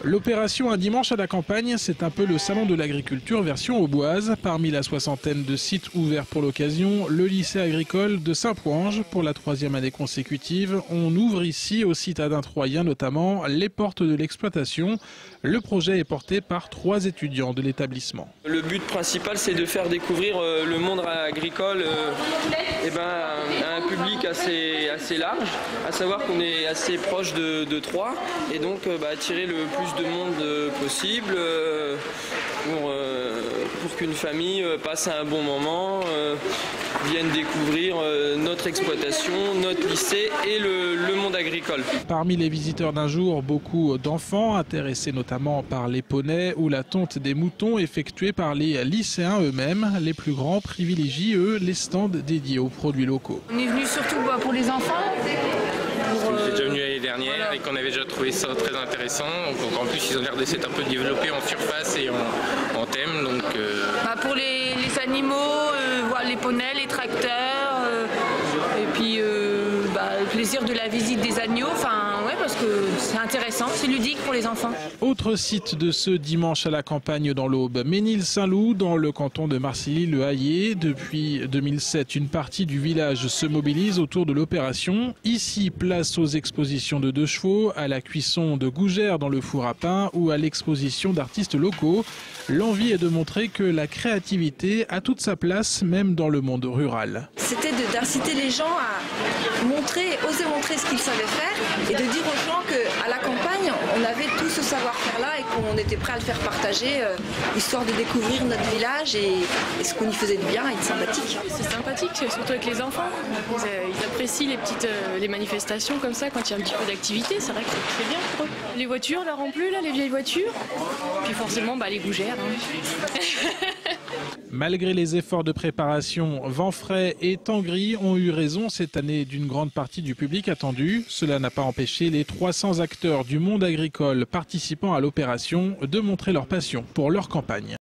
L'opération Un dimanche à la campagne, c'est un peu le salon de l'agriculture version auboise. Parmi la soixantaine de sites ouverts pour l'occasion, le lycée agricole de Saint-Pouange, pour la 3e année consécutive, on ouvre ici aux citadins troyens notamment les portes de l'exploitation. Le projet est porté par 3 étudiants de l'établissement. Le but principal, c'est de faire découvrir le monde agricole à un public assez large, à savoir qu'on est assez proche de Troyes et donc attirer le plus de monde possible pour qu'une famille passe un bon moment, vienne découvrir notre exploitation, notre lycée et le monde agricole. Parmi les visiteurs d'un jour, beaucoup d'enfants intéressés notamment par les poneys ou la tonte des moutons effectuée par les lycéens eux-mêmes. Les plus grands privilégient, eux, les stands dédiés aux produits locaux. On est venu surtout pour les enfants. J'étais déjà venu l'année dernière et qu'on avait déjà trouvé ça très intéressant. Donc en plus, ils ont l'air de s'être un peu développés en surface et en thème. Donc, pour les animaux, les poneys, les tracteurs, et puis le plaisir de la visite des agneaux. Parce que c'est intéressant, c'est ludique pour les enfants. Autre site de ce dimanche à la campagne dans l'Aube, Ménil-Saint-Loup, dans le canton de Marcilly-le-Hayer. Depuis 2007, une partie du village se mobilise autour de l'opération. Ici, place aux expositions de 2 chevaux, à la cuisson de gougères dans le four à pain ou à l'exposition d'artistes locaux. L'envie est de montrer que la créativité a toute sa place, même dans le monde rural. C'était d'inciter les gens à oser montrer ce qu'ils savaient faire et de dire aux gens qu'à la campagne, on avait tout ce savoir-faire-là et qu'on était prêt à le faire partager, histoire de découvrir notre village et ce qu'on y faisait de bien et de sympathique. C'est sympathique, surtout avec les enfants. Ils apprécient les manifestations comme ça, quand il y a un petit peu d'activité, c'est vrai que c'est bien pour eux. Les voitures, là, non plus, les vieilles voitures. Puis forcément, les gougères. Malgré les efforts de préparation, vent frais et temps gris ont eu raison cette année d'une grande partie du public attendu. Cela n'a pas empêché les 300 acteurs du monde agricole participant à l'opération de montrer leur passion pour leur campagne.